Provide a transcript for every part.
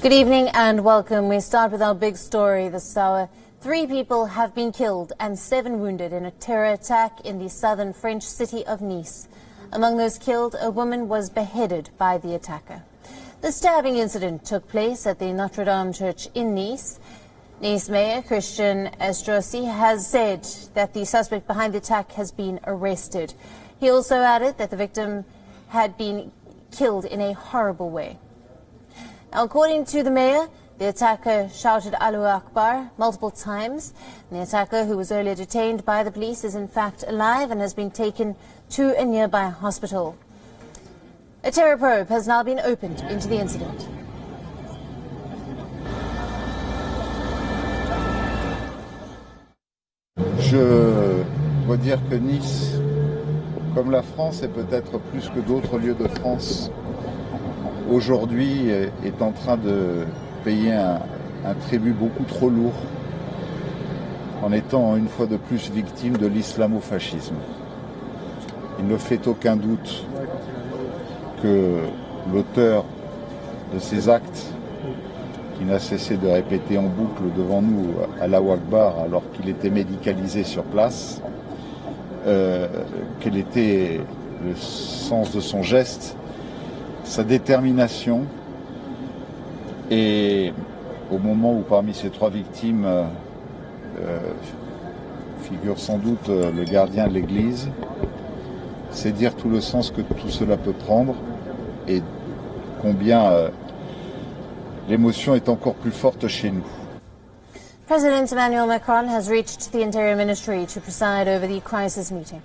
Good evening and welcome. We start with our big story this hour. 3 people have been killed and 7 wounded in a terror attack in the southern French city of Nice. Among those killed, a woman was beheaded by the attacker. The stabbing incident took place at the Notre Dame Church in Nice. Nice Mayor Christian Estrosi has said that the suspect behind the attack has been arrested. He also added that the victim had been killed in a horrible way. Now, according to the mayor, the attacker shouted Allahu Akbar multiple times. And the attacker, who was earlier detained by the police, is in fact alive and has been taken to a nearby hospital. A terror probe has now been opened into the incident. Je dois dire que Nice, comme la France et peut-être plus que d'autres lieux de France, aujourd'hui est en train de payer un tribut beaucoup trop lourd en étant une fois de plus victime de l'islamo-fascisme. Il ne fait aucun doute que l'auteur de ces actes, qui n'a cessé de répéter en boucle devant nous Allahu Akbar alors qu'il était médicalisé sur place, quel était le sens de son geste, sa détermination, et au moment où parmi ces 3 victimes figure sans doute le gardien de l'Église, c'est dire tout le sens que tout cela peut prendre et combien l'émotion est encore plus forte chez nous. President Emmanuel Macron has reached the Interior Ministry to preside over the crisis meeting.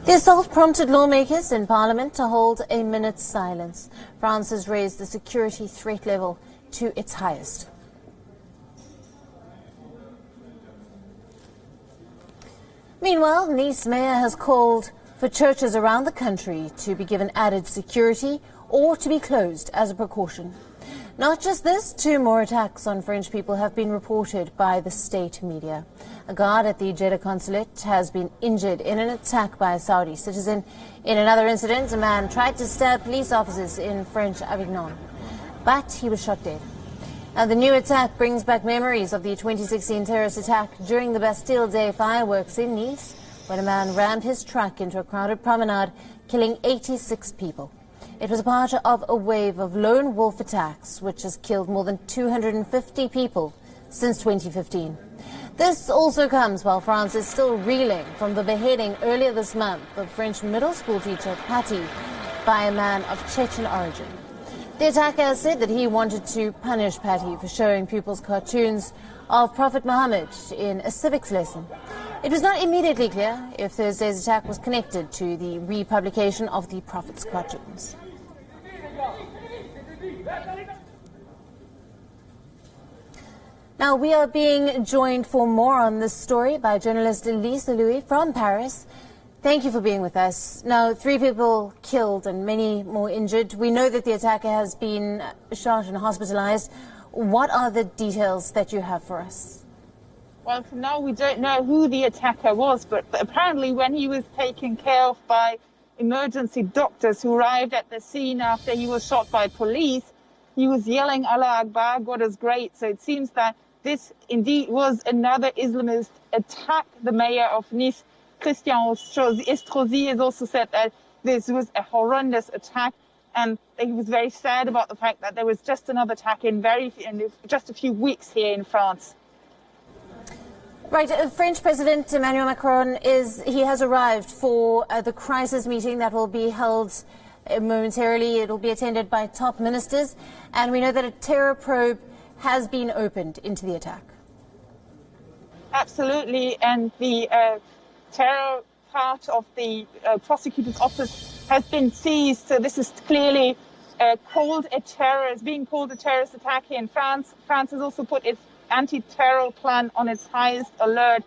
The assault prompted lawmakers in Parliament to hold a minute's silence. France has raised the security threat level to its highest. Meanwhile, Nice Mayor has called for churches around the country to be given added security or to be closed as a precaution. Not just this, 2 more attacks on French people have been reported by the state media. A guard at the Jeddah consulate has been injured in an attack by a Saudi citizen. In another incident, a man tried to stab police officers in French Avignon, but he was shot dead. Now, the new attack brings back memories of the 2016 terrorist attack during the Bastille Day fireworks in Nice, when a man rammed his truck into a crowded promenade, killing 86 people. It was a part of a wave of lone wolf attacks, which has killed more than 250 people since 2015. This also comes while France is still reeling from the beheading earlier this month of French middle school teacher Paty by a man of Chechen origin. The attacker has said that he wanted to punish Paty for showing pupils cartoons of Prophet Muhammad in a civics lesson. It was not immediately clear if Thursday's attack was connected to the republication of the Prophet's cartoons. Now, we are being joined for more on this story by journalist Lisa Louis from Paris. Thank you for being with us. Now, 3 people killed and many more injured. We know that the attacker has been shot and hospitalized. What are the details that you have for us? Well, for now, we don't know who the attacker was, but apparently when he was taken care of by emergency doctors who arrived at the scene after he was shot by police, he was yelling Allah Akbar, God is great. So it seems that this indeed was another Islamist attack. The mayor of Nice, Christian Estrosi, has also said that this was a horrendous attack, and he was very sad about the fact that there was just another attack in just a few weeks here in France. Right, French President Emmanuel Macron has arrived for the crisis meeting that will be held momentarily. It will be attended by top ministers, and we know that a terror probe has been opened into the attack. Absolutely, and the terror part of the prosecutor's office has been seized. So this is clearly being called a terrorist attack here in France. France has also put its anti-terror plan on its highest alert,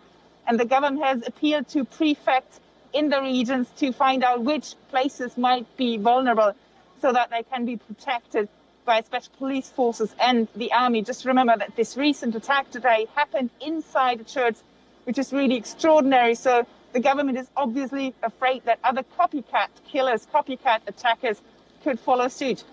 and the government has appealed to prefects in the regions to find out which places might be vulnerable so that they can be protected. by special police forces and the army. Just remember that this recent attack today happened inside a church, which is really extraordinary. So the government is obviously afraid that other copycat killers, copycat attackers could follow suit.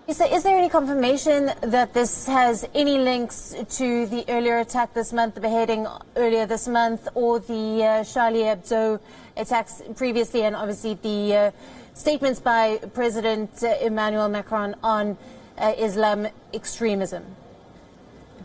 Is there any confirmation that this has any links to the earlier attack this month, the beheading earlier this month, or the Charlie Hebdo attacks previously, and obviously the statements by President Emmanuel Macron on Islam extremism?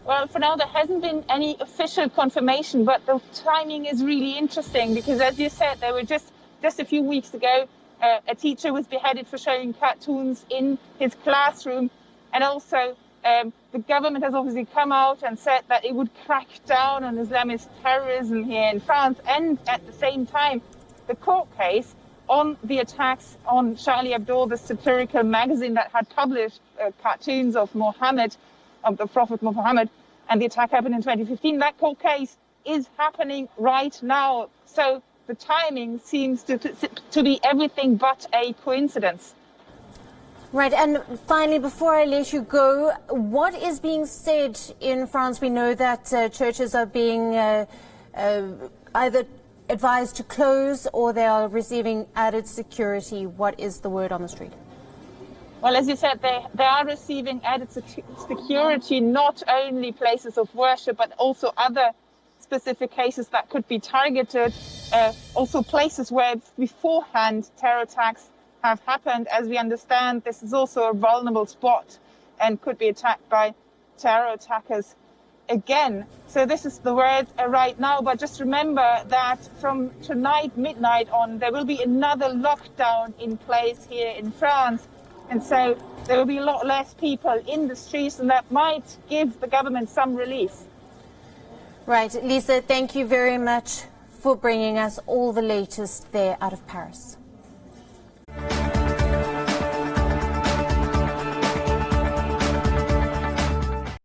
Well, for now, there hasn't been any official confirmation, but the timing is really interesting because, as you said, there were just a few weeks ago, a teacher was beheaded for showing cartoons in his classroom. And also, the government has obviously come out and said that it would crack down on Islamist terrorism here in France. And at the same time, the court case on the attacks on Charlie Hebdo, the satirical magazine that had published cartoons of Muhammad, of the Prophet Muhammad, and the attack happened in 2015, that court case is happening right now. So the timing seems to be everything but a coincidence. Right, and finally, before I let you go, what is being said in France? We know that churches are being either advised to close or they are receiving added security. What is the word on the street? Well, as you said, they are receiving added security, not only places of worship, but also other specific cases that could be targeted, also places where beforehand terror attacks have happened. As we understand, this is also a vulnerable spot and could be attacked by terror attackers again. So this is the word right now, but just remember that from tonight, midnight on, there will be another lockdown in place here in France. And so there will be a lot less people in the streets, and that might give the government some relief. Right, Lisa, thank you very much for bringing us all the latest there out of Paris.